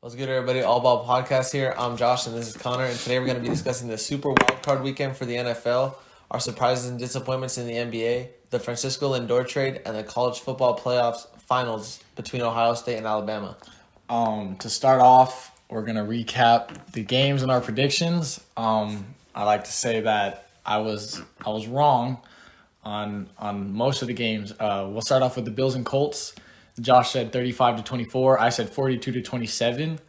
What's good, everybody? All Ball Podcast here. I'm Josh, and this is Connor, and today we're going to be discussing the Super Wildcard Weekend for the NFL, our surprises and disappointments in the NBA, the Francisco Lindor trade, and the college football playoffs finals between Ohio State and Alabama. To start off, we're going to recap the games and our predictions. I like to say that I was wrong on most of the games. We'll start off with the Bills and Colts. Josh said 35-24. I said 42-27.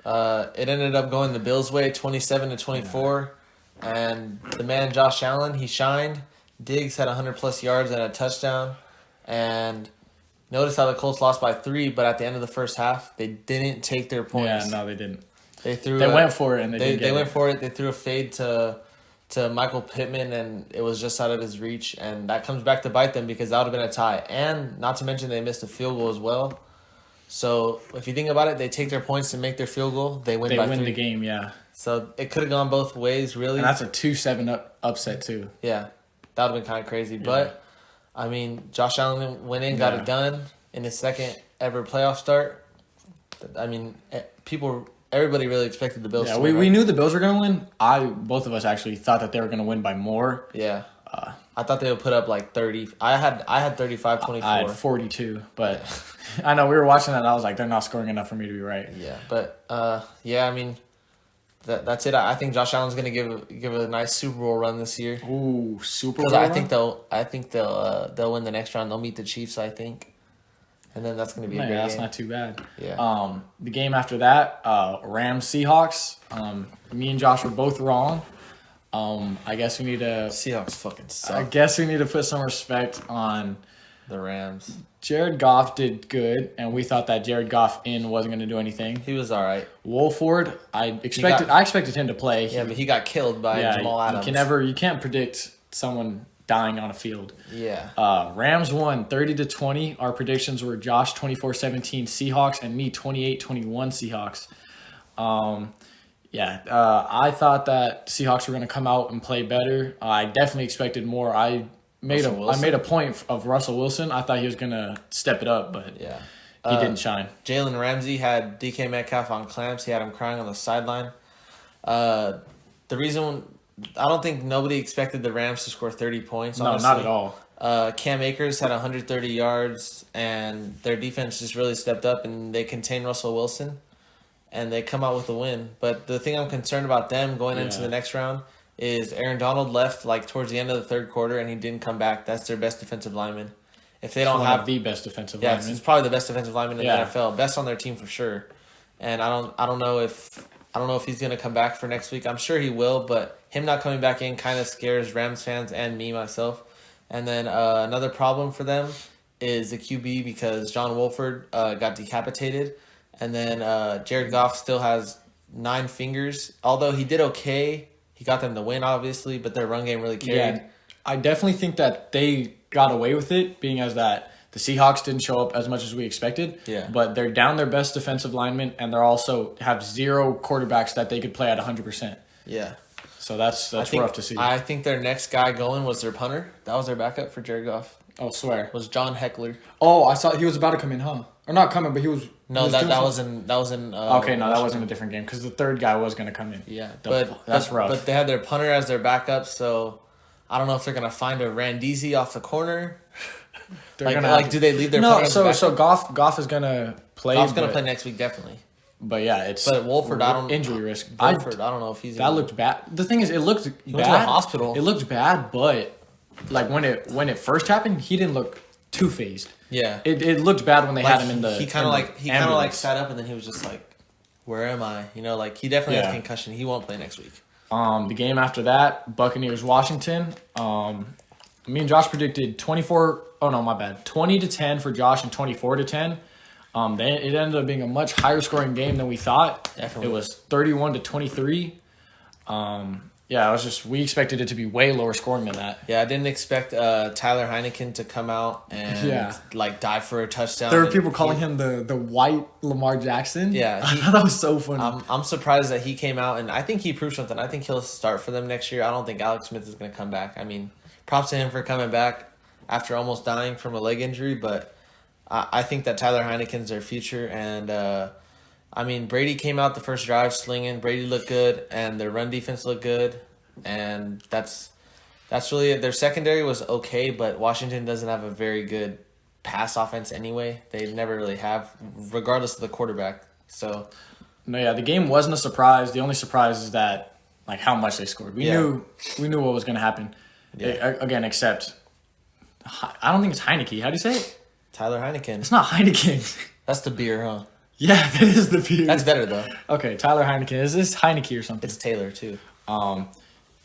It ended up going the Bills' way, 27-24. And the man Josh Allen, he shined. Diggs had 100-plus yards and a touchdown. And notice how the Colts lost by 3, but at the end of the first half, they didn't take their points. Yeah, no, they didn't. They went for it, and they went for it. They threw a fade to Michael Pittman, and it was just out of his reach. And that comes back to bite them because that would have been a tie. And not to mention they missed a field goal as well. So if you think about it, they take their points and make their field goal. They win by 3. The game, yeah. So it could have gone both ways, really. And that's a 2-7 upset, too. Yeah, that would have been kind of crazy. Yeah. But, I mean, Josh Allen went in, got it done in his second ever playoff start. I mean, everybody really expected the Bills to win. We knew the Bills were going to win. Both of us actually thought that they were going to win by more. Yeah. I thought they would put up like 30. I had 35-24. I had 42, but I know we were watching that and I was like, they're not scoring enough for me to be right. Yeah, but I mean, that's it. I think Josh Allen's gonna give a nice Super Bowl run this year. Ooh, Super Bowl! Because I think they'll win the next round. They'll meet the Chiefs, I think, and then that's gonna be a great that's game. not too bad. Yeah. The game after that, Rams Seahawks. Me and Josh were both wrong. I guess we need to Seahawks fucking suck. I guess we need to put some respect on the Rams. Jared Goff did good, and we thought that Jared Goff wasn't going to do anything. He was all right. Wolford, I expected him to play. Yeah, but he got killed by Jamal Adams. You can't predict someone dying on a field. Yeah. Rams won 30-20. Our predictions were Josh 24-17 Seahawks and me 28-21 Seahawks. I thought that Seahawks were going to come out and play better. I definitely expected more. I made a point of Russell Wilson. I thought he was going to step it up, but he didn't shine. Jalen Ramsey had DK Metcalf on clamps. He had him crying on the sideline. The reason I don't think nobody expected the Rams to score 30 points. Honestly. No, not at all. Cam Akers had 130 yards, and their defense just really stepped up, and they contained Russell Wilson. And they come out with a win. But the thing I'm concerned about them going into the next round is Aaron Donald left like towards the end of the third quarter, and he didn't come back. That's their best defensive lineman. If they don't have the best defensive lineman, it's probably the best defensive lineman in the NFL, best on their team for sure. And I don't know if he's gonna come back for next week. I'm sure he will, but him not coming back in kind of scares Rams fans and me myself. And then another problem for them is the QB because John Wolford got decapitated. And then Jared Goff still has 9 fingers. Although he did okay. He got them the win, obviously, but their run game really carried. Yeah, I definitely think that they got away with it, being as that the Seahawks didn't show up as much as we expected. Yeah. But they're down their best defensive lineman, and they're also have 0 quarterbacks that they could play at 100%. Yeah. So that's rough to see. I think their next guy going was their punter. That was their backup for Jared Goff. Oh, swear. Was John Heckler. Oh, I saw he was about to come in, huh? Or not coming, but he was. No, that was in. Okay, no, that wasn't a different game because the third guy was going to come in. Yeah, that's rough. But they had their punter as their backup, so I don't know if they're going to find a Randisi off the corner. Do they leave their punter? So Goff is going to play. Goff's going to play next week, definitely. But yeah, But Wolford, injury risk. Wolford, I don't know if he's. That looked bad. The thing is, it looked bad. He went to the hospital. It looked bad, but like when it first happened, he didn't look too phased. Yeah, it looked bad when they had him in the. He kind of sat up and then he was just like, "Where am I?" He definitely has a concussion. He won't play next week. The game after that, Buccaneers Washington. Me and Josh predicted 20-10 for Josh and 24-10. It ended up being a much higher scoring game than we thought. Definitely. It was 31-23. We expected it to be way lower scoring than that. Yeah, I didn't expect Tyler Heineken to come out and dive for a touchdown. There were people calling him the white Lamar Jackson. Yeah, I thought that was so funny. I'm surprised that he came out, and I think he proved something. I think he'll start for them next year. I don't think Alex Smith is going to come back. I mean, props to him for coming back after almost dying from a leg injury, but I think that Tyler Heineken's their future, and I mean, Brady came out the first drive slinging. Brady looked good, and their run defense looked good, and that's really it. Their secondary was okay, but Washington doesn't have a very good pass offense anyway. They never really have, regardless of the quarterback. So, No, yeah, the game wasn't a surprise. The only surprise is that like how much they scored. We knew what was going to happen. Yeah. Again, except I don't think it's Heineke. How do you say it? Tyler Heineken. It's not Heineken. That's the beer, huh? Yeah, that is the beer. That's better though. Okay, Tyler Heineken. Is this Heineke or something? It's Taylor too.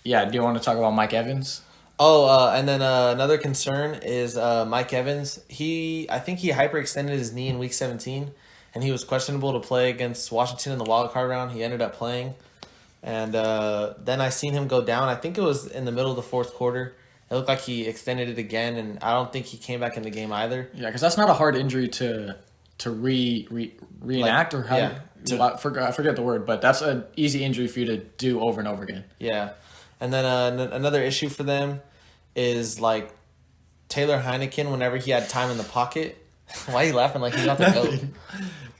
Yeah. Do you want to talk about Mike Evans? Oh, and then another concern is Mike Evans. I think he hyperextended his knee in Week 17, and he was questionable to play against Washington in the wild card round. He ended up playing, and then I seen him go down. I think it was in the middle of the fourth quarter. It looked like he extended it again, and I don't think he came back in the game either. Yeah, because that's not a hard injury to reenact, or how? Yeah, I forget the word, but that's an easy injury for you to do over and over again. Yeah. And then another issue for them is like Taylor Heineken. Whenever he had time in the pocket, why are you laughing like he's not the GOAT?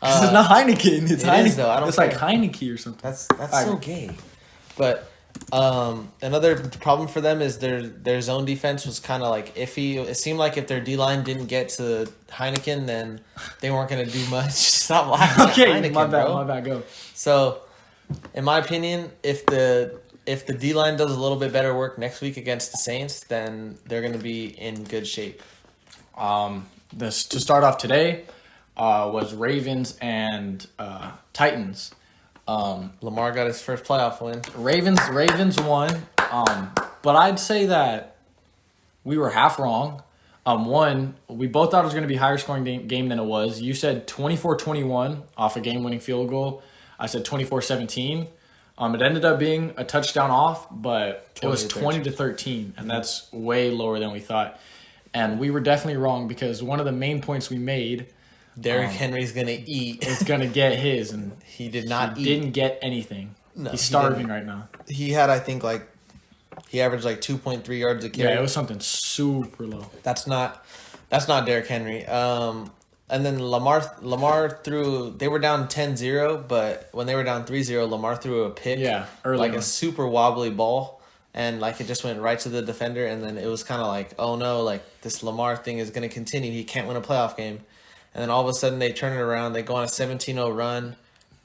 Because it's not Heineken. It's Heineken. Is, though. I don't it's care. like Heineke or something. That's so gay. But another problem for them is their zone defense was kind of like iffy. It seemed like if their D line didn't get to Heineken, then they weren't going to do much. Stop laughing. Okay, at Heineken, my bad. bro. My bad. Go. So, in my opinion, if the D-line does a little bit better work next week against the Saints, then they're going to be in good shape. To start off today was Ravens and Titans. Lamar got his first playoff win. Ravens won, but I'd say that we were half wrong. One, we both thought it was going to be a higher scoring game than it was. You said 24-21 off a game-winning field goal. I said 24-17. It ended up being a touchdown off, but it was 20-13, and that's way lower than we thought. And we were definitely wrong because one of the main points we made, Derrick Henry's gonna eat. is gonna get his, and he did not eat. Didn't get anything. No, he's starving right now. He had, I think, he averaged 2.3 yards a carry. Yeah, it was something super low. That's not Derrick Henry. And then Lamar threw. They were down 10-0, but when they were down 3-0, Lamar threw a pick. Yeah, early a super wobbly ball, and it just went right to the defender. And then it was kind of oh no, this Lamar thing is going to continue. He can't win a playoff game. And then all of a sudden they turn it around. They go on a 17-0 run,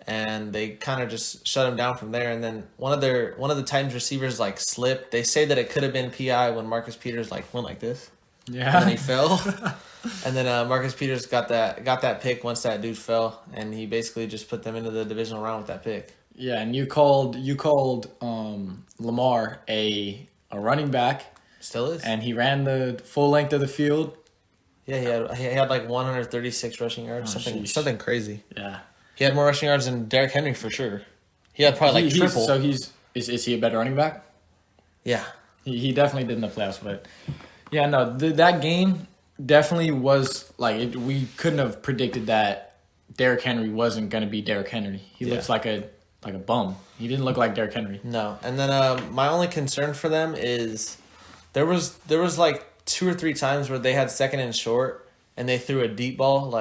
and they kind of just shut him down from there. And then one of the Titans receivers slipped. They say that it could have been PI when Marcus Peters went like this. Yeah, and then he fell. And then Marcus Peters got that pick once that dude fell, and he basically just put them into the divisional round with that pick. Yeah, and you called Lamar a running back. Still is. And he ran the full length of the field. Yeah, he had 136 rushing yards, something crazy. Yeah, he had more rushing yards than Derrick Henry for sure. He had probably triple. So is he a better running back? Yeah, he definitely did in the playoffs, but yeah, no, that game definitely was we couldn't have predicted that Derrick Henry wasn't going to be Derrick Henry. He looks like a bum. He didn't look like Derrick Henry. No, and then my only concern for them is there was 2 or 3 times where they had second and short and they threw a deep ball.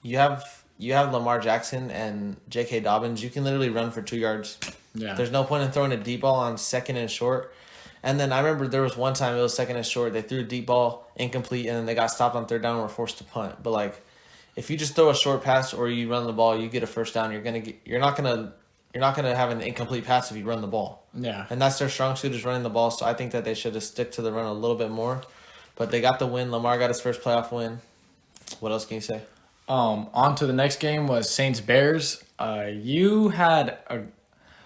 You have Lamar Jackson and J.K. Dobbins. You can literally run for 2 yards. Yeah. There's no point in throwing a deep ball on second and short. And then I remember there was one time it was second and short. They threw a deep ball, incomplete, and then they got stopped on third down and were forced to punt. But if you just throw a short pass or you run the ball, you get a first down. You're not gonna have an incomplete pass if you run the ball. Yeah. And that's their strong suit is running the ball. So I think that they should have stick to the run a little bit more. But they got the win. Lamar got his first playoff win. What else can you say? On to the next game was Saints-Bears. You had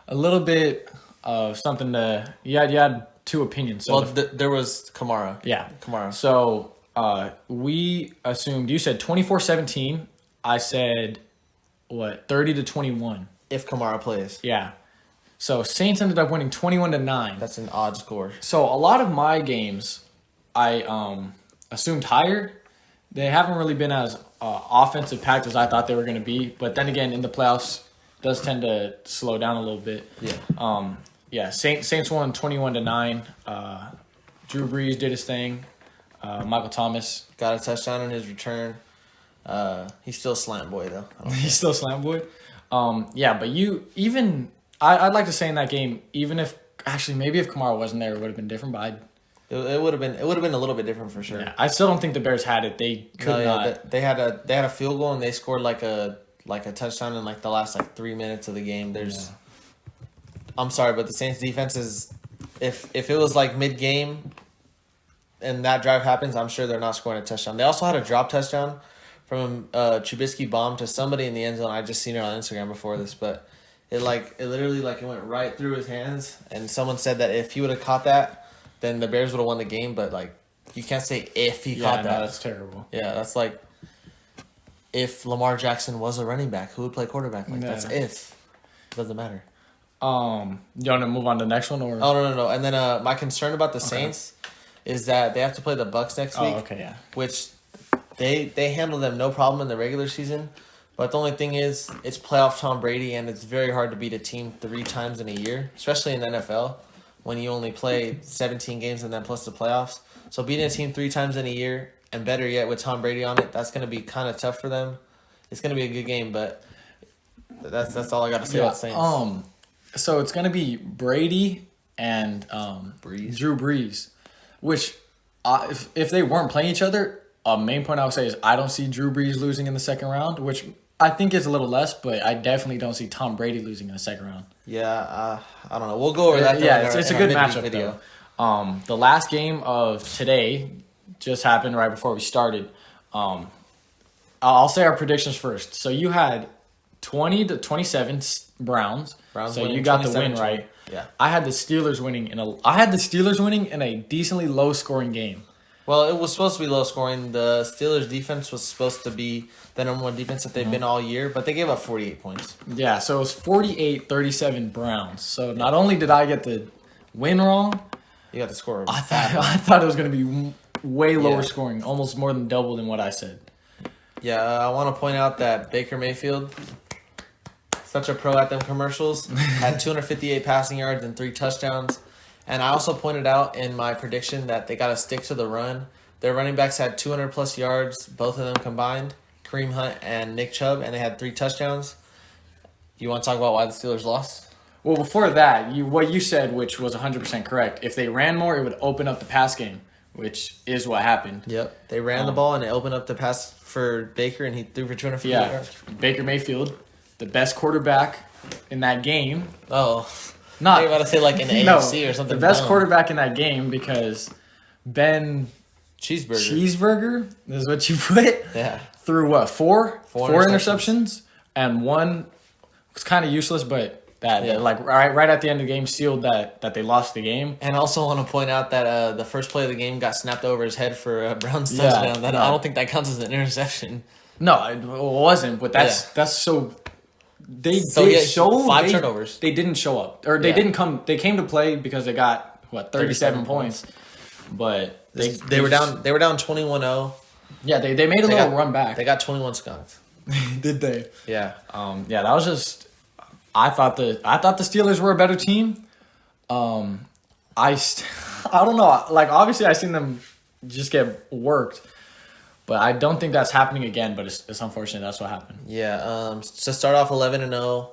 a little bit of something to... You had 2 opinions. So there was Kamara. Yeah. Kamara. So we assumed... You said 24-17. I said, 30-21. If Kamara plays. Yeah. So Saints ended up winning 21-9. That's an odd score. So a lot of my games, I assumed higher. They haven't really been as offensive packed as I thought they were going to be. But then again, in the playoffs, it does tend to slow down a little bit. Yeah. Saints won 21-9. Drew Brees did his thing. Michael Thomas got a touchdown in his return. He's still slant boy though. He's still slant boy. Yeah, but I'd like to say in that game, even if actually maybe if Kamara wasn't there, it would have been different. But it would have been a little bit different for sure. yeah, I still don't think the Bears had it. They could not. They had a field goal and they scored like a touchdown in like the last like 3 minutes of the game. I'm sorry, but the Saints defense is if it was like mid game and that drive happens, I'm sure they're not scoring a touchdown. They also had a drop touchdown from Trubisky bomb to somebody in the end zone. I just seen it on Instagram before this, but it literally it went right through his hands, and someone said that if he would have caught that, then the Bears would have won the game. But like you can't say if he caught that. That's terrible. Yeah, that's like if Lamar Jackson was a running back, who would play quarterback? That's if. It doesn't matter. You want to move on to the next one or? Oh no. And then my concern about the Saints is that they have to play the Bucks next week. Oh, okay, yeah. Which they handle them no problem in the regular season. But the only thing is, it's playoff Tom Brady, and it's very hard to beat a team 3 times in a year, especially in the NFL, when you only play 17 games and then plus the playoffs. So beating a team 3 times in a year, and better yet with Tom Brady on it, that's going to be kind of tough for them. It's going to be a good game, but that's all I got to say about Saints. So it's going to be Brady and Drew Brees, which if they weren't playing each other, main point I would say is I don't see Drew Brees losing in the second round, which I think is a little less, but I definitely don't see Tom Brady losing in the second round. Yeah, I don't know. We'll go over that. Yeah, it's a good matchup video. The last game of today just happened right before we started. I'll say our predictions first. So you had 20-27 Browns. So you got the win right. Yeah. I had the Steelers winning in a decently low scoring game. Well, it was supposed to be low scoring. The Steelers defense was supposed to be the number 1 defense that they've been all year, but they gave up 48 points. Yeah, so it was 48-37 Browns. So not only did I get the win wrong, you got the score. I thought it was going to be way lower scoring, almost more than double than what I said. Yeah, I want to point out that Baker Mayfield, such a pro at them commercials, had 258 passing yards and 3 touchdowns. And I also pointed out in my prediction that they got to stick to the run. Their running backs had 200-plus yards, both of them combined, Kareem Hunt and Nick Chubb, and they had 3 touchdowns. You want to talk about why the Steelers lost? Well, before that, what you said, which was 100% correct, if they ran more, it would open up the pass game, which is what happened. Yep. They ran the ball, and it opened up the pass for Baker, and he threw for 250 yards. Baker Mayfield, the best quarterback in that game. Oh, Not, you're about to say like an AFC or something. The best quarterback in that game because Ben Cheeseburger is what you put. Yeah. Threw what? Four interceptions, and one was kind of useless, but like right at the end of the game sealed that they lost the game. And I also want to point out that the first play of the game got snapped over his head for a Browns touchdown. I don't think that counts as an interception. No, it wasn't. But that's so. They 5 turnovers. They didn't show up, or they didn't come. They came to play because they got 37 points. But they were down. They were down 21-0. Yeah, they made a little run back. They got 21 skunks. Did they? Yeah. That was just. I thought the Steelers were a better team. I don't know. Like obviously, I seen them just get worked. But I don't think that's happening again. But it's unfortunate that's what happened. Yeah. To start off 11-0,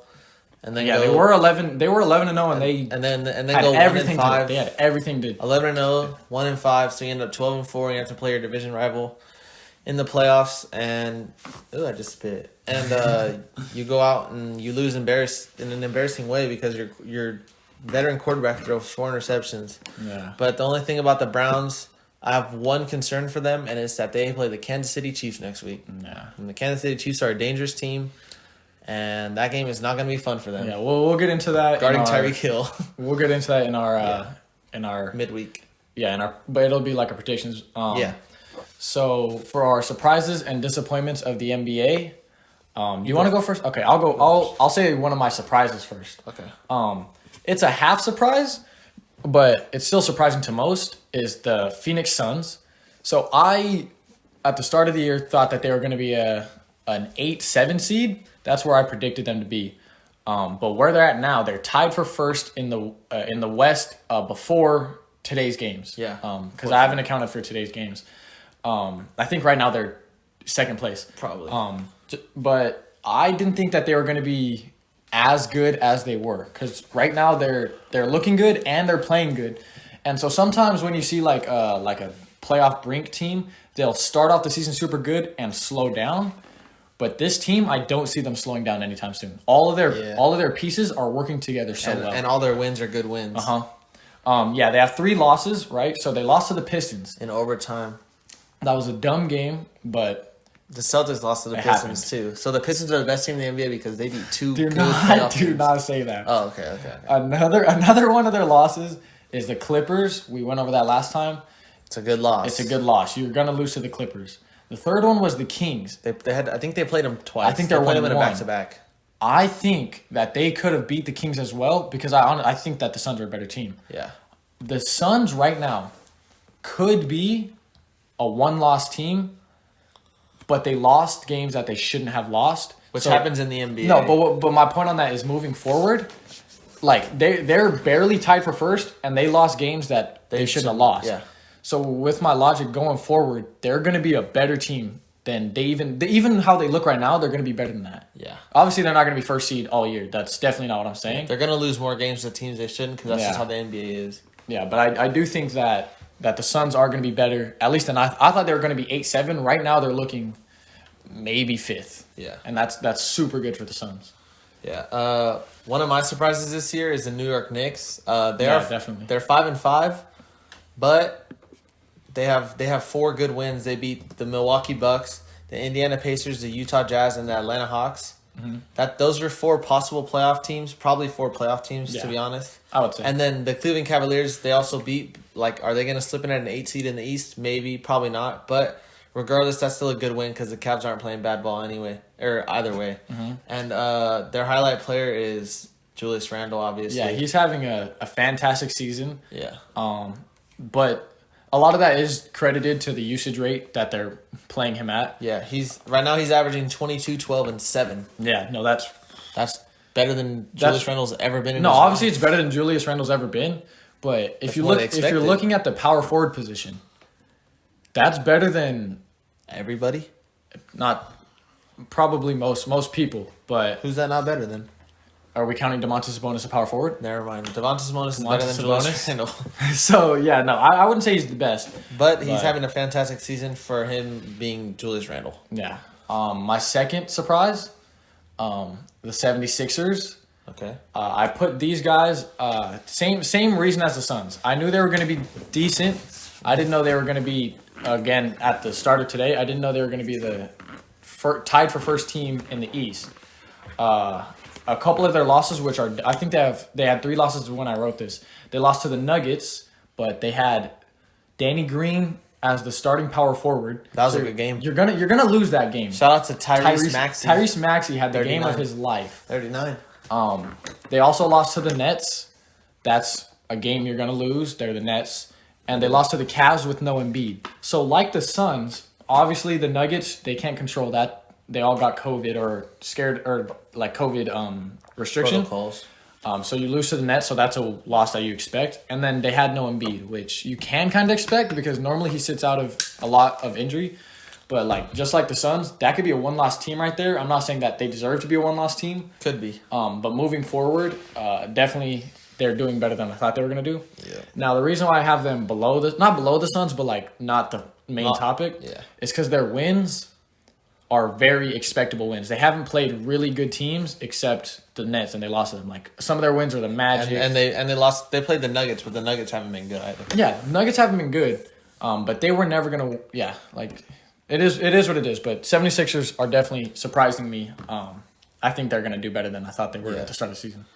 and then they were 11. They were 11-0, and then had go everything 1-5. They had everything to 11-0, 1-5. So you end up 12-4. And you have to play your division rival in the playoffs. And I just spit. And you go out and you lose in an embarrassing way because your veteran quarterback throws 4 interceptions. Yeah. But the only thing about the Browns, I have one concern for them, and it's that they play the Kansas City Chiefs next week. Yeah. And the Kansas City Chiefs are a dangerous team, and that game is not going to be fun for them. Yeah, we'll get into that. Guarding Tyreek Hill. We'll get into that in our midweek. Yeah, but it'll be like a predictions. So for our surprises and disappointments of the NBA, do you want to go first? Okay, I'll go. I'll say one of my surprises first. Okay. It's a half surprise, but it's still surprising to most, is the Phoenix Suns. So I, at the start of the year, thought that they were going to be an 8-7 seed. That's where I predicted them to be. But where they're at now, they're tied for first in the West before today's games. Yeah. Because I haven't accounted for today's games. I think right now they're second place. Probably. But I didn't think that they were going to be as good as they were, because right now they're looking good and they're playing good. And so sometimes when you see like a playoff brink team, they'll start off the season super good and slow down. But this team, I don't see them slowing down anytime soon. All of their pieces are working together well. And all their wins are good wins. Yeah, they have 3 losses, right? So they lost to the Pistons in overtime. That was a dumb game, but the Celtics lost to the Pistons too. So the Pistons are the best team in the NBA because they beat 2 good playoff teams. Do not say that. Oh, okay. Another one of their losses is the Clippers. We went over that last time. It's a good loss. You're gonna lose to the Clippers. The third one was the Kings. They had. I think they played them twice. I think they played them in a back-to-back. I think that they could have beat the Kings as well because I think that the Suns are a better team. Yeah. The Suns right now could be a 1-loss team, but they lost games that they shouldn't have lost. Which happens in the NBA. No, but my point on that is moving forward, like they're barely tied for first, and they lost games that they shouldn't have lost. Yeah. So with my logic going forward, they're going to be a better team than even how they look right now. They're going to be better than that. Yeah. Obviously, they're not going to be first seed all year. That's definitely not what I'm saying. They're going to lose more games to teams they shouldn't because that's just how the NBA is. Yeah, but I do think that the Suns are going to be better. At least, and I thought they were going to be 8-7. Right now, they're looking maybe 5th. Yeah. And that's super good for the Suns. Yeah. One of my surprises this year is the New York Knicks. Definitely. They're 5-5, but they have 4 good wins. They beat the Milwaukee Bucks, the Indiana Pacers, the Utah Jazz, and the Atlanta Hawks. Mm-hmm. Those are 4 possible playoff teams, probably 4 playoff teams to be honest. I would say. And then the Cleveland Cavaliers, they also beat. Like, are they going to slip in at an 8 seed in the East? Maybe, probably not. But regardless, that's still a good win because the Cavs aren't playing bad ball anyway, or either way. Mm-hmm. And their highlight player is Julius Randle, obviously. Yeah, he's having a fantastic season. Yeah. But a lot of that is credited to the usage rate that they're playing him at. Yeah, right now he's averaging 22, 12, and 7. Yeah, no, that's better than Julius Randle's ever been in No, his obviously life. it's better than Julius Randle's ever been. But if you're looking at the power forward position, that's better than everybody. Not probably most people, but who's that not better than? Are we counting Domantas Sabonis a power forward? Never mind. Domantas Sabonis is better than Julius Randle. So yeah, no, I wouldn't say he's the best, but he's having a fantastic season for him being Julius Randle. Yeah. My second surprise, the 76ers. Okay. I put these guys same reason as the Suns. I knew they were going to be decent. I didn't know they were going to be, again, at the start of today, I didn't know they were going to be tied for first team in the East. A couple of their losses, which are, I think they had 3 losses when I wrote this. They lost to the Nuggets, but they had Danny Green as the starting power forward. That was a good game. You're gonna lose that game. Shout out to Tyrese Maxey. Tyrese Maxey had the 39. game of his life. 39. They also lost to the Nets. That's a game you're going to lose. They're the Nets. And they lost to the Cavs with no Embiid. So like the Suns, obviously the Nuggets, they can't control that. They all got COVID or scared or like COVID restriction. Protocols. So you lose to the Nets, so that's a loss that you expect. And then they had no Embiid, which you can kind of expect because normally he sits out of a lot of injury. But like just like the Suns, that could be a 1-loss team right there. I'm not saying that they deserve to be a 1-loss team. Could be. But moving forward, definitely they're doing better than I thought they were gonna do. Yeah. Now the reason why I have them not below the Suns, but like not the main topic, is because their wins are very expectable wins. They haven't played really good teams except the Nets, and they lost to them. Like some of their wins are the Magic, and they lost. They played the Nuggets, but the Nuggets haven't been good either. Yeah, Nuggets haven't been good, but they were never gonna. Yeah, like. It is what it is, but 76ers are definitely surprising me. I think they're going to do better than I thought they were at the start of the season.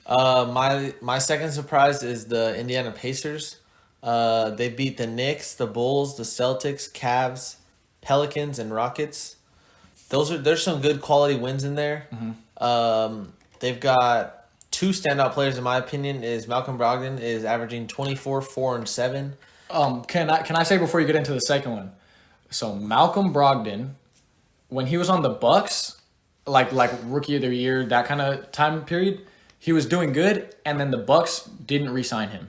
My second surprise is the Indiana Pacers. They beat the Knicks, the Bulls, the Celtics, Cavs, Pelicans, and Rockets. There's some good quality wins in there. Mm-hmm. They've got 2 standout players in my opinion. Is Malcolm Brogdon is averaging 24, 4, and 7. Can I say before you get into the second one? So Malcolm Brogdon, when he was on the Bucks, like rookie of the year, that kind of time period, he was doing good, and then the Bucks didn't re-sign him.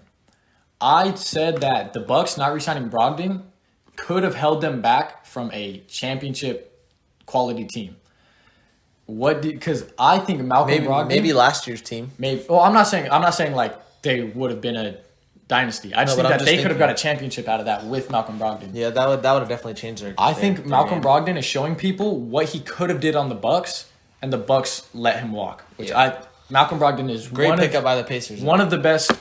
I said that the Bucks not re-signing Brogdon could have held them back from a championship quality team. Because I think Malcolm Brogdon maybe last year's team. Maybe. Well, I'm not saying like they would have been a dynasty. I just think that they could have got a championship out of that with Malcolm Brogdon. Yeah, that would have definitely changed their. I think Malcolm Brogdon is showing people what he could have did on the Bucks, and the Bucks let him walk. Malcolm Brogdon is great pickup by the Pacers. One of the best. I'm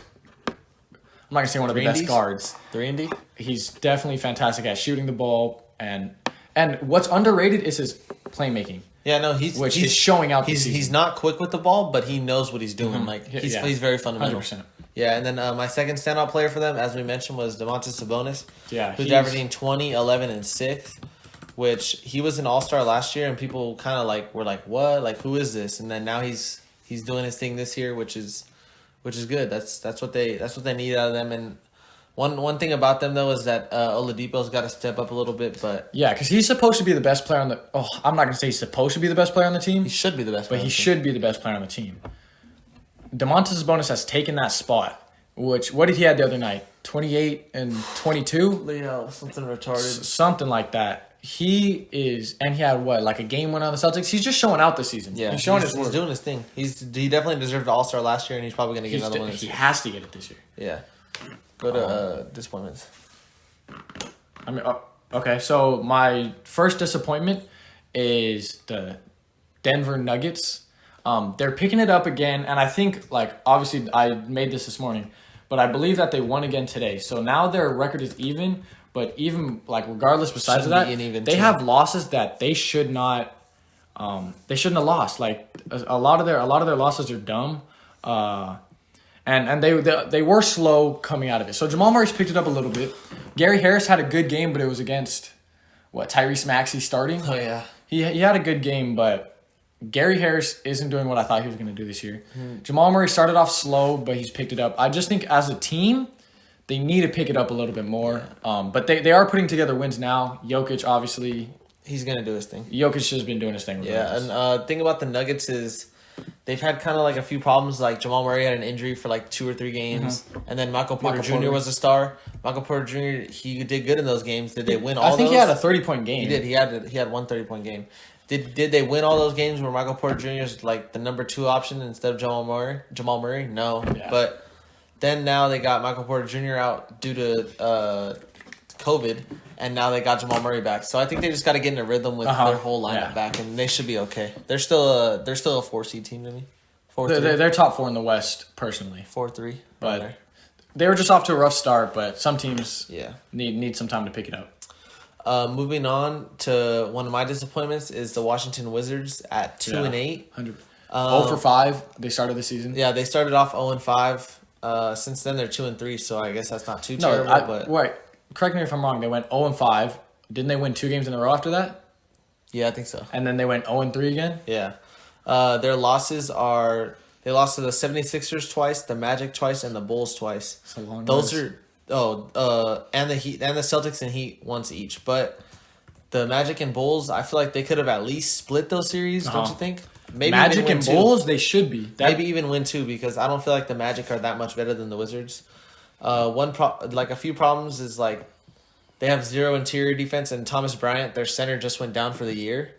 not gonna say one of the best guards. 3-and-D. He's definitely fantastic at shooting the ball, and what's underrated is his playmaking. Yeah, no, he's showing out. He's not quick with the ball, but he knows what he's doing. Mm-hmm. Like he's very fundamental. 100%. Yeah, and then my second standout player for them, as we mentioned, was Domantas Sabonis. Yeah, who's averaging 20, 11, and 6, which he was an All-Star last year, and people kind of were like, what? Like, who is this? And then now he's doing his thing this year, which is good. That's what they need out of them. And one thing about them though is that Oladipo's got to step up a little bit, but yeah, because he's supposed to be the best player on the. Oh, I'm not gonna say he's supposed to be the best player on the team. He should be the best, but he should be the best player on the team. Domantas Sabonis has taken that spot. Which what did he have the other night? 28 and 22. Yeah, something retarded. Something like that. He is, and he had what, like a game win on the Celtics. He's just showing out this season. Yeah, he's showing he's doing his thing. He definitely deserved the All-Star last year, and he's probably going to get another one. He has to get it this year. Yeah. Go to disappointments. I mean, okay. So my first disappointment is the Denver Nuggets. They're picking it up again, and I think, like, obviously I made this morning, but I believe that they won again today. So now their record is even, but even, like, regardless besides of that, they have losses that they should not, they shouldn't have lost. Like, a lot of their losses are dumb, and they were slow coming out of it. So Jamal Murray's picked it up a little bit. Gary Harris had a good game, but it was against, Tyrese Maxey starting? Oh, yeah. He had a good game, but Gary Harris isn't doing what I thought he was going to do this year. Jamal Murray started off slow, but he's picked it up. I just think as a team, they need to pick it up a little bit more. But they are putting together wins now. Jokic, obviously. He's going to do his thing. Jokic has been doing his thing. Yeah, and thing about the Nuggets is they've had kind of like a few problems. Like Jamal Murray had an injury for like 2 or 3 games. And then Michael Porter Jr. was a star. Michael Porter Jr., he did good in those games. Did they win all those? I think he had a 30-point game. He did. He had one 30-point game. Did they win all those games where Michael Porter Jr. is like the number 2 option instead of Jamal Murray? No. Yeah. But then now they got Michael Porter Jr. out due to COVID, and now they got Jamal Murray back. So I think they just got to get in a rhythm with their whole lineup back, and they should be okay. They're still a 4-seed team to me. They're top 4 in the West, personally. 4-3. But they were just off to a rough start, but some teams need some time to pick it up. Moving on to one of my disappointments is the Washington Wizards at 2-8. 0-5. They started the season. Yeah, they started off 0-5. Since then they're 2-3. So I guess that's not too terrible. Wait, correct me if I'm wrong. They went 0-5. Didn't they win 2 games in a row after that? Yeah, I think so. And then they went 0-3 again. Yeah, their losses are they lost to the 76ers twice, the Magic twice, and the Bulls twice. That's a long Those list. And the Heat and the Celtics and Heat once each. But the Magic and Bulls, I feel like they could have at least split those series, don't you think? Maybe Magic and Bulls, they should be. Maybe even win 2 because I don't feel like the Magic are that much better than the Wizards. A few problems is like they have 0 interior defense, and Thomas Bryant, their center, just went down for the year.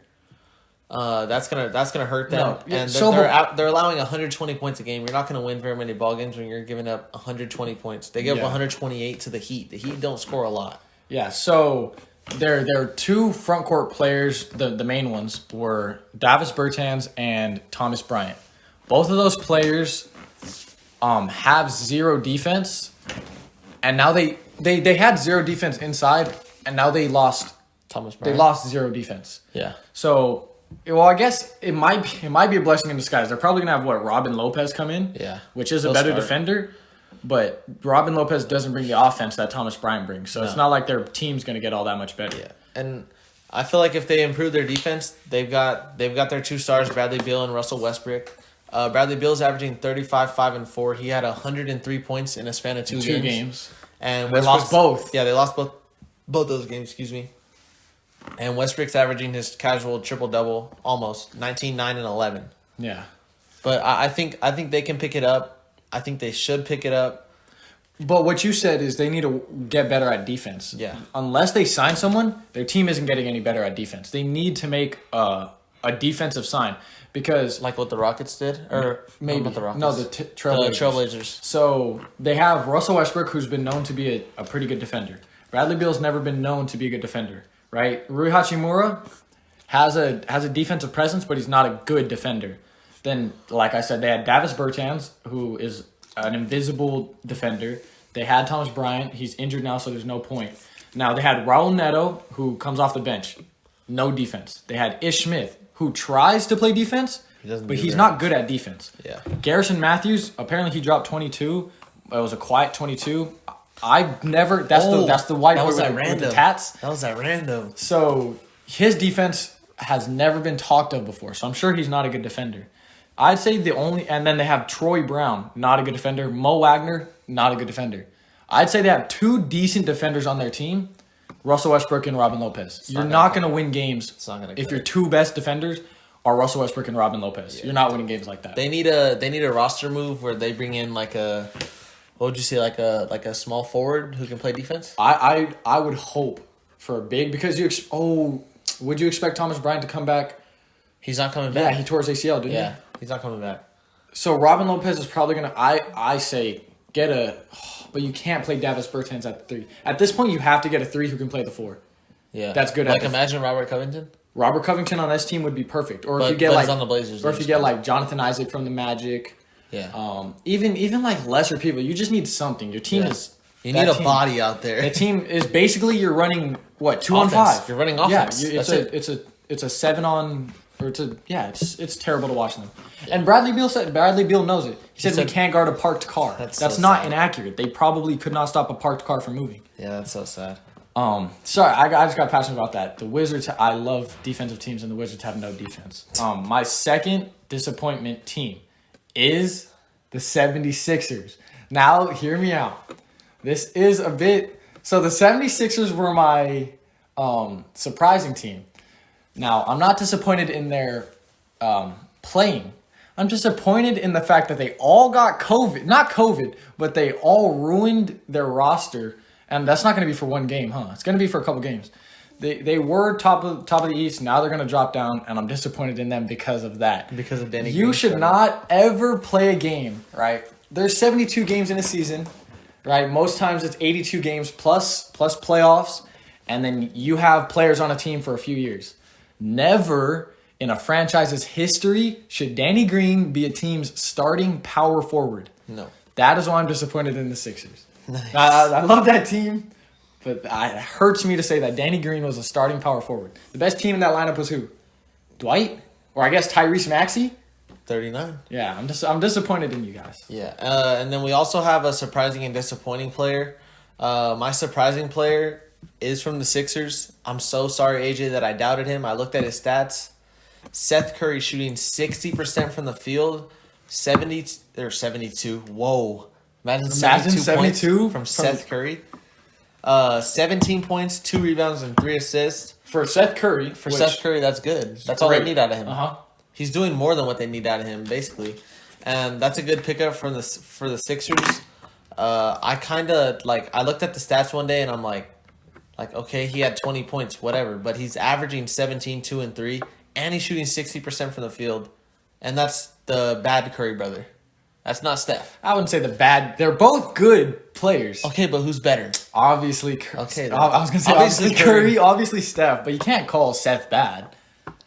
That's gonna hurt them. And they're allowing 120 points a game. You're not gonna win very many ball games when you're giving up 120 points. They give up 128 to the Heat. The Heat don't score a lot. Yeah, so their 2 front court players, the main ones, were Davis Bertans and Thomas Bryant. Both of those players have 0 defense, and now they had 0 defense inside, and now they lost Thomas Bryant. They lost 0 defense. Yeah. So. Well, I guess it might be a blessing in disguise. They're probably gonna have Robin Lopez come in, which is a better defender, but Robin Lopez doesn't bring the offense that Thomas Bryant brings. So it's not like their team's gonna get all that much better. Yeah, and I feel like if they improve their defense, they've got their 2 stars, Bradley Beal and Russell Westbrook. Bradley Beal's averaging 35, 5, and 4. He had 103 points in a span of 2 games. And they lost both. Yeah, they lost both those games. Excuse me. And Westbrook's averaging his casual triple-double almost 19, 9, and 11. Yeah. But I think they can pick it up. I think they should pick it up. But what you said is they need to get better at defense. Yeah. Unless they sign someone, their team isn't getting any better at defense. They need to make a defensive sign because Like what the Rockets did, or maybe not the Rockets. no the Trailblazers. Trailblazers. So they have Russell Westbrook, who's been known to be a pretty good defender. Bradley Beal's never been known to be a good defender, right? Rui Hachimura has a defensive presence, but he's not a good defender. Then, like I said, they had Davis Bertans, who is an invisible defender. They had Thomas Bryant. He's injured now, so there's no point. Now, they had Raul Neto, who comes off the bench. No defense. They had Ish Smith, who tries to play defense, but he's not good at defense. Yeah. Garrison Matthews, apparently he dropped 22. It was a quiet 22. I've never. That's the white boy with the tats. That was that random. So his defense has never been talked of before. So I'm sure he's not a good defender. I'd say and then they have Troy Brown, not a good defender. Mo Wagner, not a good defender. I'd say they have two decent defenders on their team, Russell Westbrook and Robin Lopez. You're not going to win games if your two best defenders are Russell Westbrook and Robin Lopez. Yeah. You're not winning games like that. They need a roster move where they bring in like a, what would you say, like a small forward who can play defense? I would hope for a big, because would you expect Thomas Bryant to come back? He's not coming back. Yeah, he tore his ACL, didn't he? Yeah, he's not coming back. So Robin Lopez is probably going to, I say, but you can't play Davis Bertans at the 3. At this point, you have to get a 3 who can play the 4. Yeah. That's good. Like imagine Robert Covington. Robert Covington on this team would be perfect. Or if you get on the Blazers, or if you get like Jonathan Isaac from the Magic. Yeah. Even like lesser people, you just need something. Your team is you need a body out there. The team is basically you're running 2-on-5. You're running offense. Yeah, it's a 7 on. Or it's terrible to watch them. And Bradley Beal knows it. He said we can't guard a parked car. That's not inaccurate. They probably could not stop a parked car from moving. Yeah, that's so sad. Sorry, I just got passionate about that. The Wizards, I love defensive teams, and the Wizards have no defense. My second disappointment team is the 76ers. Now, hear me out. This is a bit... So the 76ers were my surprising team. Now, I'm not disappointed in their playing. I'm disappointed in the fact that they all got COVID. Not COVID, but they all ruined their roster. And that's not going to be for one game, huh? It's going to be for a couple games. They were top of the East. Now they're going to drop down, and I'm disappointed in them because of that. Because of Danny Green. You should not ever play a game, right? There's 72 games in a season, right? Most times it's 82 games plus playoffs, and then you have players on a team for a few years. Never in a franchise's history should Danny Green be a team's starting power forward. No. That is why I'm disappointed in the Sixers. Nice. I love that team, but it hurts me to say that Danny Green was a starting power forward. The best team in that lineup was who? Dwight? Or I guess Tyrese Maxey? 39. Yeah, I'm disappointed in you guys. Yeah, and then we also have a surprising and disappointing player. My surprising player is from the Sixers. I'm so sorry, AJ, that I doubted him. I looked at his stats. Seth Curry shooting 60% from the field, 72. Whoa. Imagine 72 from Seth Curry. 17 points, 2 rebounds, and 3 assists. For Seth Curry. Seth Curry, that's good. That's all they need out of him. Uh-huh. He's doing more than what they need out of him, basically. And that's a good pickup for the Sixers. I looked at the stats one day and I'm like, okay, he had 20 points, whatever. But he's averaging 17, 2, and 3. And he's shooting 60% from the field. And that's the bad Curry brother. That's not Steph. I wouldn't say the bad. They're both good players. Okay, but who's better? Obviously. Okay. I was going to say obviously Curry, obviously Steph. But you can't call Seth bad.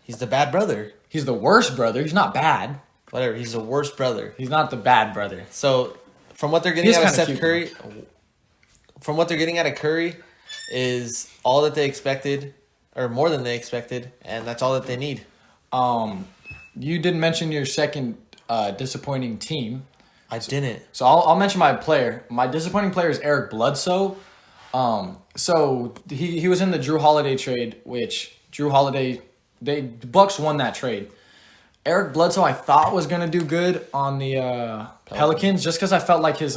He's the bad brother. He's the worst brother. He's not bad. Whatever. He's the worst brother. He's not the bad brother. So, from what they're getting out of Steph Curry, from what they're getting out of Curry is all that they expected, or more than they expected, and that's all that they need. You didn't mention your second disappointing team. I didn't. So I'll mention my player. My disappointing player is Eric Bledsoe. So he was in the Drew Holiday trade, which the Bucks won that trade. Eric Bledsoe I thought was gonna do good on the Pelicans just because I felt like his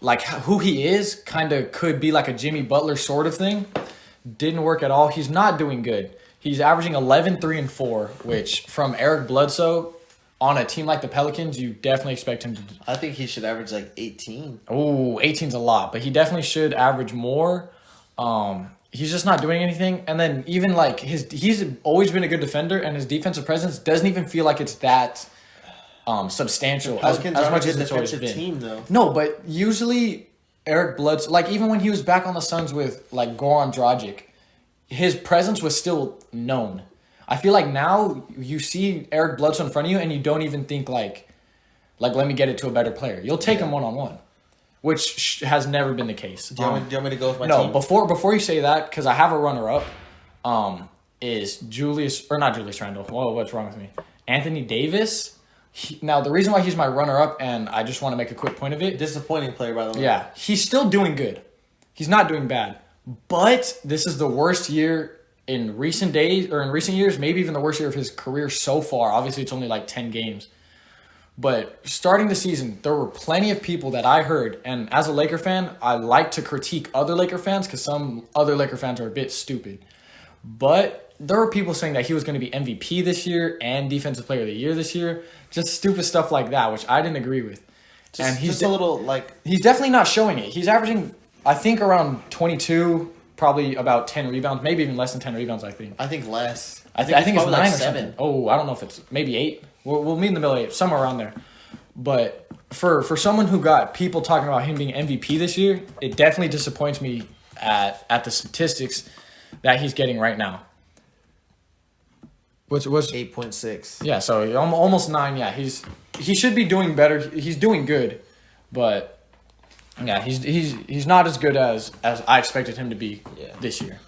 like who he is kind of could be like a Jimmy Butler sort of thing. Didn't work at all. He's not doing good. He's averaging 11, 3, and 4, which from Eric Bledsoe on a team like the Pelicans, you definitely expect him to do. I think he should average like 18. Oh, 18's a lot, but he definitely should average more. he's just not doing anything. And then even like he's always been a good defender, and his defensive presence doesn't even feel like it's that substantial as much as it's always been. Team, though. No, but usually Eric Bledsoe, like even when he was back on the Suns with like Goran Dragic, his presence was still known. I feel like now you see Eric Bledsoe in front of you and you don't even think like let me get it to a better player. You'll take him one-on-one, which has never been the case. Do you want me to go with my team? team? No, before you say that, because I have a runner-up, is not Julius Randle. Whoa, what's wrong with me? Anthony Davis. Now, the reason why he's my runner-up, and I just want to make a quick point of it. Disappointing player, by the way. Yeah, he's still doing good. He's not doing bad. But this is the worst year in recent years, maybe even the worst year of his career so far. Obviously, it's only like 10 games. But starting the season, there were plenty of people that I heard, and as a Laker fan, I like to critique other Laker fans because some other Laker fans are a bit stupid. But there were people saying that he was going to be MVP this year and Defensive Player of the Year this year. Just stupid stuff like that, which I didn't agree with. He's a little like... He's definitely not showing it. He's averaging, I think, around 22, probably about 10 rebounds, maybe even less than 10 rebounds, I think. I think less. I think it's 9 like or 7. Something. Oh, I don't know if it's maybe 8. We'll meet in the middle of 8, somewhere around there. But for someone who got people talking about him being MVP this year, it definitely disappoints me at the statistics that he's getting right now. What's 8.6? Yeah, so almost 9. Yeah, he should be doing better. He's doing good, but yeah, he's not as good as I expected him to be this year.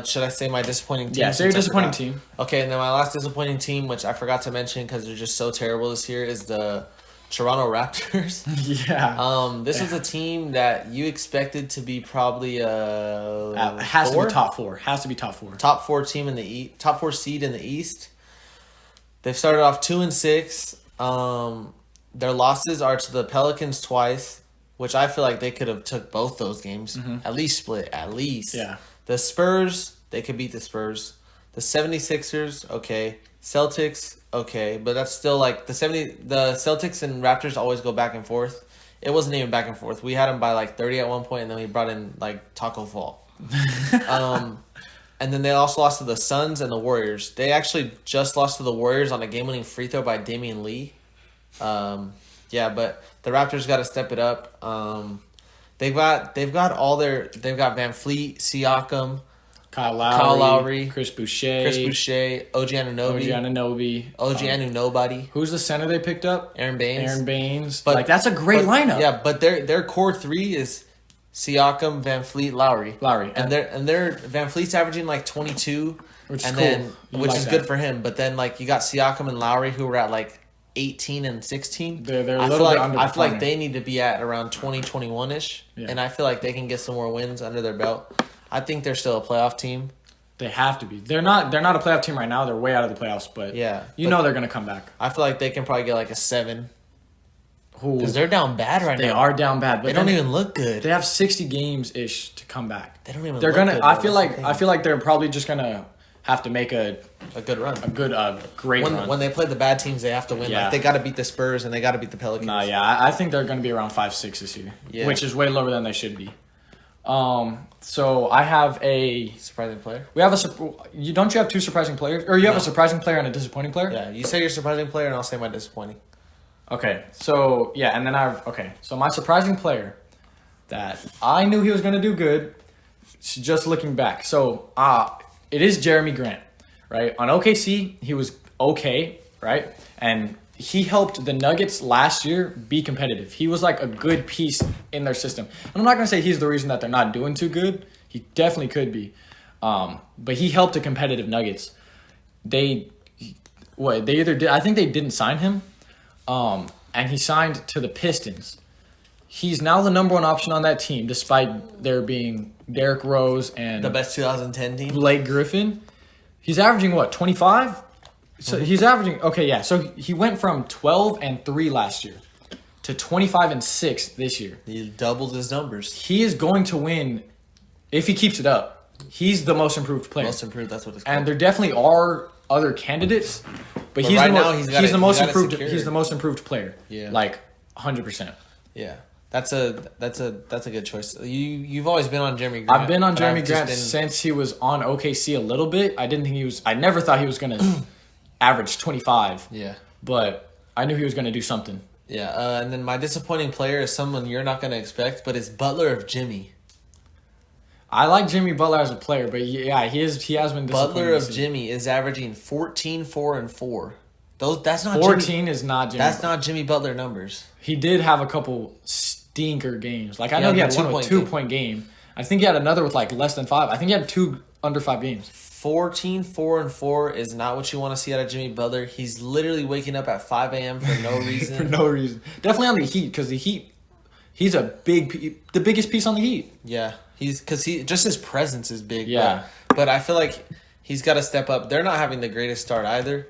Should I say my disappointing team? Yeah, say your disappointing team. Okay, and then my last disappointing team, which I forgot to mention because they're just so terrible this year, is the Toronto Raptors. Yeah. This is a team that you expected to be probably has to be top 4. Has to be top 4. Top 4 team in the top 4 seed in the East. They've started off 2-6. Their losses are to the Pelicans twice, which I feel like they could have took both those games. Mm-hmm. At least split. At least. Yeah. The Spurs, they could beat the Spurs. The 76ers, okay. Celtics, okay. But that's still like the Celtics and Raptors always go back and forth. It wasn't even back and forth. We had them by like 30 at one point, and then we brought in like Taco Fall. And then they also lost to the Suns and the Warriors. They actually just lost to the Warriors on a game-winning free throw by Damian Lee. But the Raptors got to step it up. They've got Van Fleet, Siakam, Kyle Lowry, Chris Boucher, OG Anunoby. OG Anunobody. Who's the center they picked up? Aaron Baines. But that's a great lineup. Yeah, but their core 3 is Siakam, Van Fleet, Lowry. And their Van Fleet's averaging like 22, which is good for him. But then like you got Siakam and Lowry who were at like 18 and 16. They're a little bit underperforming. I feel like they need to be at around 20, 21-ish. Yeah. And I feel like they can get some more wins under their belt. I think they're still a playoff team. They have to be. They're not a playoff team right now. They're way out of the playoffs, but know they're going to come back. I feel like they can probably get like a 7. Because they're down bad right now. They are down bad, but they don't even look good. They have 60 games-ish to come back. They don't even look good. I feel like they're probably just going to have to make a good run. Great run. When they play the bad teams, they have to win. Yeah. Like, they got to beat the Spurs and they got to beat the Pelicans. I think they're going to be around 5-6 this year, which is way lower than they should be. So I have a surprising player. We have don't you have 2 surprising players, or you have a surprising player and a disappointing player? Yeah, you say your surprising player, and I'll say my disappointing. Okay, so and then so my surprising player that I knew he was going to do good. Just looking back, so it is Jeremy Grant, right? On OKC, he was okay, right? And he helped the Nuggets last year be competitive. He was like a good piece in their system. And I'm not going to say he's the reason that they're not doing too good. He definitely could be. But he helped a competitive Nuggets. I think they didn't sign him. And he signed to the Pistons. He's now the number 1 option on that team, despite there being Derrick Rose and the best 2010 team, Blake Griffin. He's averaging 25? So he's averaging so he went from 12-3 last year to 25-6 this year. He doubled his numbers. He is going to win if he keeps it up. He's the most improved player. Most improved, that's what it's called. And there definitely are other candidates, but he's the most improved player. Yeah. Like 100%. Yeah. That's a good choice. You've always been on Jeremy Grant. I've been on Jeremy Grant since he was on OKC a little bit. I never thought he was going to average 25. Yeah. But I knew he was going to do something. Yeah, and then my disappointing player is someone you're not going to expect, but it's Butler of Jimmy. I like Jimmy Butler as a player, but yeah, he has been disappointing. Butler of Jimmy is averaging 14, 4, and 4. That's not 14 is not Jimmy. That's not Jimmy Butler numbers. He did have a couple stinker games. Like I know he had one with 2-point game. I think he had another with like less than 5. I think he had 2 under 5 games. 14, 4, and 4 is not what you want to see out of Jimmy Butler. He's literally waking up at 5 a.m. for no reason. For no reason. Definitely on the Heat, because the Heat, he's the biggest piece on the Heat. Yeah, because just his presence is big. Yeah. But I feel like he's got to step up. They're not having the greatest start either.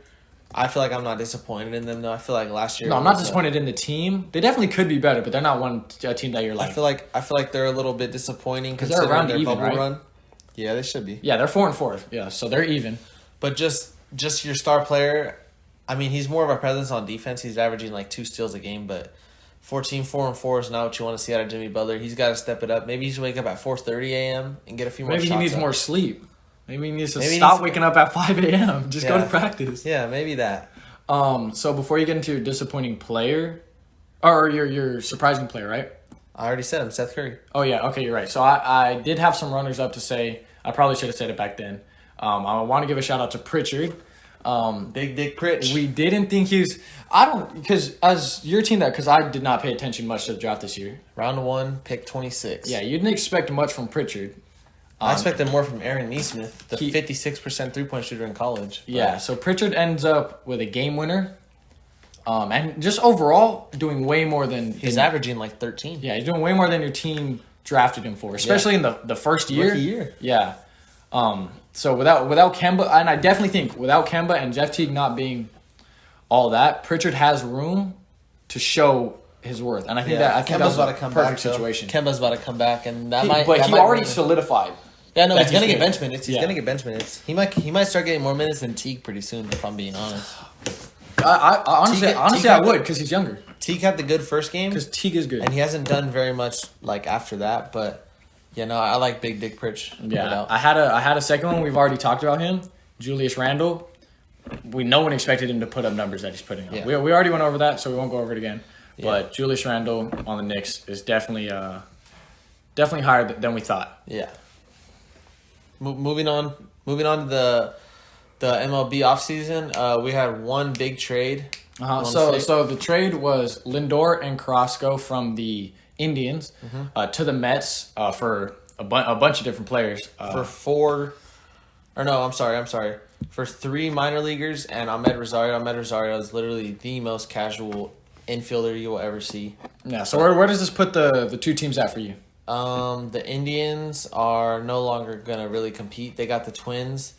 I feel like I'm not disappointed in them though. I feel like last year. No, I'm not disappointed in the team. They definitely could be better, but they're not a team that you're like. I feel like they're a little bit disappointing because they're around their even, bubble right? run. Yeah, they should be. Yeah, they're 4-4. Yeah, so they're even. But just your star player, I mean, he's more of a presence on defense. He's averaging like 2 steals a game, but 14, 4, and 4 is not what you want to see out of Jimmy Butler. He's got to step it up. Maybe he should wake up at 4:30 a.m. and get a few more shots. Maybe he needs more sleep. Maybe he needs to stop waking up at 5 a.m. Just go to practice. Yeah, maybe that. So before you get into your disappointing player, or your surprising player, right? I already said him, Seth Curry. Oh, yeah. Okay, you're right. So I did have some runners up to say. I probably should have said it back then. I want to give a shout out to Pritchard. Big Dick Pritch. We didn't think he was. Because as your team because I did not pay attention much to the draft this year. Round 1, pick 26. Yeah, you didn't expect much from Pritchard. I expected more from Aaron Nesmith, the 56% three-point shooter in college. Yeah, so Pritchard ends up with a game winner. And just overall doing way more than... He's averaging like 13. Yeah, he's doing way more than your team drafted him for, especially in the first year. Rookie year. Yeah. So without Kemba, and I definitely think without Kemba and Jeff Teague not being all that, Pritchard has room to show his worth. And I think that was a perfect situation. Kemba's about to come back, and he already solidified. Yeah, no, he's gonna get bench minutes. He's gonna get bench minutes. He might start getting more minutes than Teague pretty soon, if I'm being honest. Honestly, I would, because he's younger. Teague had the good first game. Because Teague is good. And he hasn't done very much like after that, but I like Big Dick Pritch. Yeah, I had a second one. We've already talked about him, Julius Randle. No one expected him to put up numbers that he's putting up. Yeah. We already went over that, so we won't go over it again. Yeah. But Julius Randle on the Knicks is definitely higher than we thought. Yeah. Moving on to the MLB offseason, we had one big trade. So the trade was Lindor and Carrasco from the Indians to the Mets for a bunch of different players. For 3 minor leaguers and Ahmed Rosario. Ahmed Rosario is literally the most casual infielder you will ever see. Yeah. So where does this put the 2 teams at for you? The Indians are no longer gonna really compete. They got the Twins,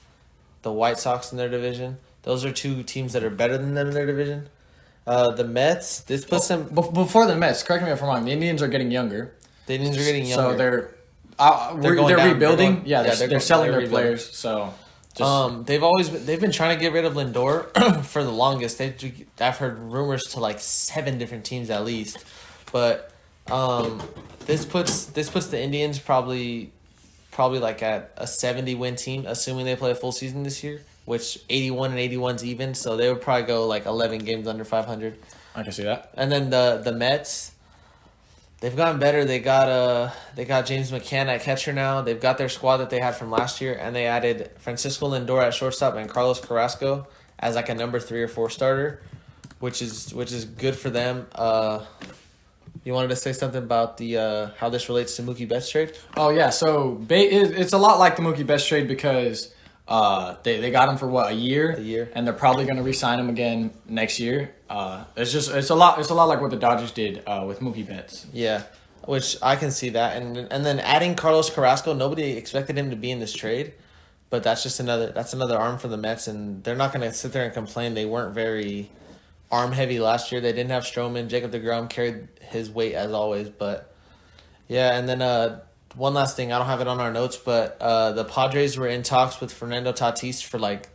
the White Sox in their division. Those are 2 teams that are better than them in their division. The Mets, this puts them... Before the Mets, correct me if I'm wrong, the Indians are getting younger. The Indians are getting younger. So they're rebuilding. They're selling their players. So they've been trying to get rid of Lindor for the longest. I've heard rumors to like 7 different teams at least. But this puts the Indians probably like at a 70-win team, assuming they play a full season this year, which 81 and 81's even, so they would probably go like 11 games under 500. I can see that. And then the Mets, they've gotten better. They got James McCann at catcher now. They've got their squad that they had from last year, and they added Francisco Lindor at shortstop and Carlos Carrasco as like a number 3 or 4 starter, which is good for them. You wanted to say something about the how this relates to Mookie Betts trade? Oh yeah, so it's a lot like the Mookie Betts trade because they got him for a year? A year, and they're probably going to re-sign him again next year. It's a lot like what the Dodgers did with Mookie Betts. Yeah, which I can see that, and then adding Carlos Carrasco, nobody expected him to be in this trade, but that's another arm for the Mets, and they're not going to sit there and complain. They weren't very arm heavy last year. They didn't have Stroman. Jacob deGrom carried his weight as always, but yeah. And then one last thing, I don't have it on our notes, but the Padres were in talks with Fernando Tatis for like,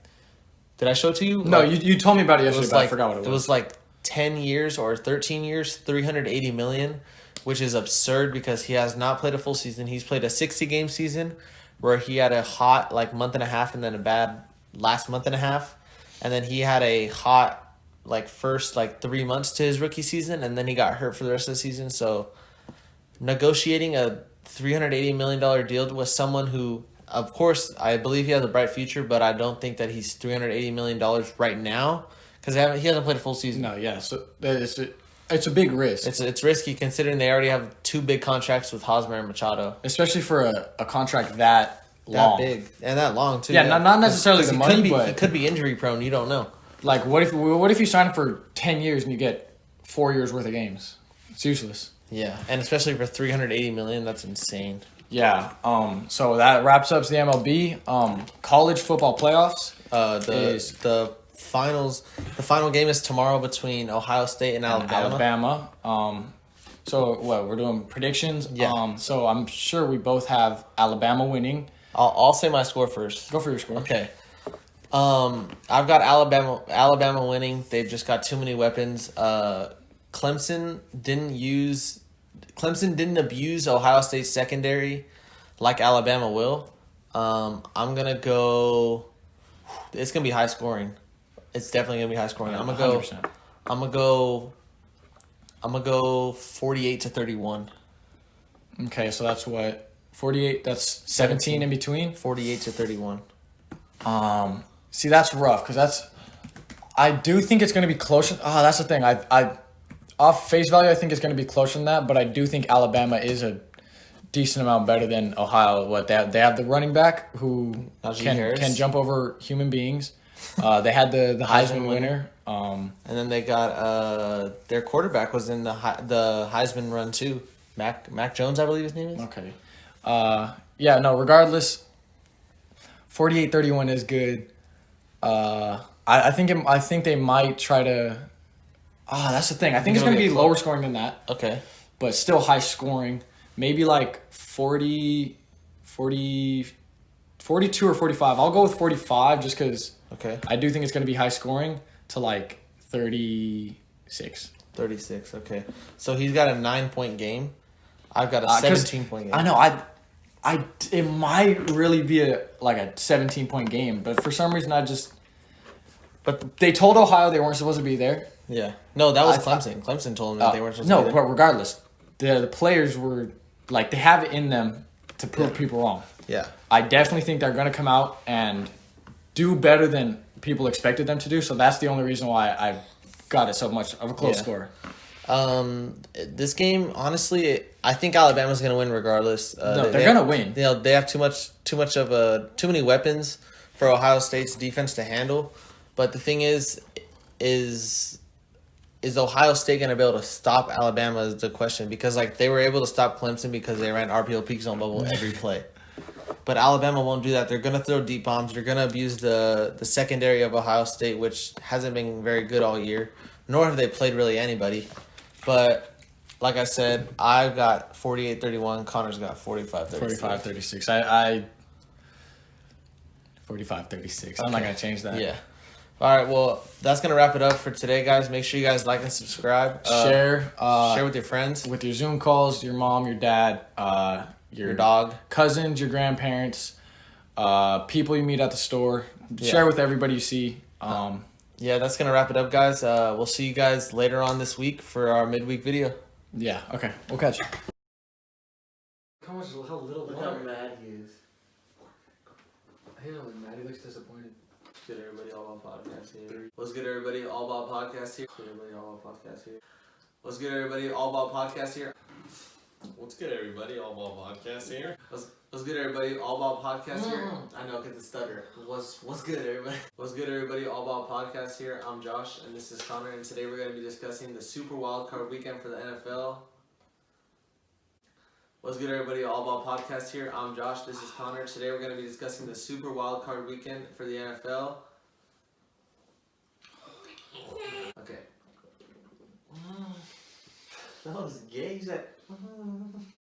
did I show it to you? No, you told me about it yesterday, but I forgot what it was. It was like 10 years or 13 years, $380 million which is absurd because he has not played a full season. He's played a 60-game season where he had a hot like month and a half and then a bad last month and a half. And then he had a hot like first like 3 months to his rookie season, and then he got hurt for the rest of the season. So negotiating a $380 million deal with someone who, of course, I believe he has a bright future, but I don't think that he's $380 million right now because he hasn't played a full season. No, yeah. So it's a big risk. It's risky considering they already have 2 big contracts with Hosmer and Machado. Especially for a contract that long. That big and that long too. Yeah, not necessarily the money, but he could be injury prone. You don't know. Like, what if you sign him for 10 years and you get 4 years worth of games? It's useless. Yeah, and especially for $380 million, that's insane. Yeah. So that wraps up the MLB. College football playoffs. The finals. The final game is tomorrow between Ohio State and Alabama. So what we're doing predictions. Yeah. So I'm sure we both have Alabama winning. I'll say my score first. Go for your score. Okay. I've got Alabama winning. They've just got too many weapons. Clemson didn't abuse Ohio State's secondary like Alabama will. I'm gonna go. It's gonna be high scoring. It's definitely gonna be high scoring. I'm gonna go. 100%. I'm gonna go 48-31. Okay, so that's what 48. That's 17 in between. 48-31. See, that's rough because I do think it's going to be closer. That's the thing. I off face value, I think it's going to be closer than that, but I do think Alabama is a decent amount better than Ohio. What they have the running back who can jump over human beings. They had the Heisman winner. And then they got their quarterback was in the Heisman run too. Mac Jones, I believe his name is. Okay. Yeah. No. Regardless, 48-31 is good. I think they might try to. That's the thing. I think it's going to be lower scoring than that. Okay. But still high scoring. Maybe like 40, 42 or 45. I'll go with 45 just because I do think it's going to be high scoring to like 36. 36, okay. So he's got a 9-point game. I've got a 17-point game. I know. It might really be a 17-point game, but for some reason But they told Ohio they weren't supposed to be there. Yeah. No, that was Clemson. Clemson told them that they weren't supposed to be there. No, but regardless, the players were they have it in them to prove people wrong. Yeah. I definitely think they're going to come out and do better than people expected them to do. So that's the only reason why I got it so much of a close score. This game, honestly, I think Alabama's going to win regardless. No, they're going to win. They have too many weapons for Ohio State's defense to handle. But the thing is Ohio State going to be able to stop Alabama is the question, because they were able to stop Clemson because they ran RPO peak zone bubble every play. But Alabama won't do that. They're going to throw deep bombs. They're going to abuse the secondary of Ohio State, which hasn't been very good all year, nor have they played really anybody. But like I said, I've got 48-31. Connor's got 45-36. 45-36. 45-36. I'm not going to change that. Yeah. All right, well, that's going to wrap it up for today, guys. Make sure you guys like and subscribe. Share with your friends. With your Zoom calls, your mom, your dad, your dog, cousins, your grandparents, people you meet at the store. Share with everybody you see. Yeah, that's going to wrap it up, guys. We'll see you guys later on this week for our midweek video. Yeah, okay. We'll catch you. Look how mad he is. I hate when Maddie looks disappointed. Good, everybody. All About Podcast here. What's good, everybody? All About Podcast here. What's good, everybody? All About Podcast here. What's good, everybody? All About Podcast here. What's good, everybody? All About Podcast here. I know, get the stutter. What's good, everybody? What's good, everybody? All About Podcast here. I'm Josh, and this is Connor, and today we're going to be discussing the Super Wild Card Weekend for the NFL. What's good, everybody? All About Podcast here. I'm Josh. This is Connor. Today we're going to be discussing the Super Wild Card Weekend for the NFL. Okay. That was gay. You said.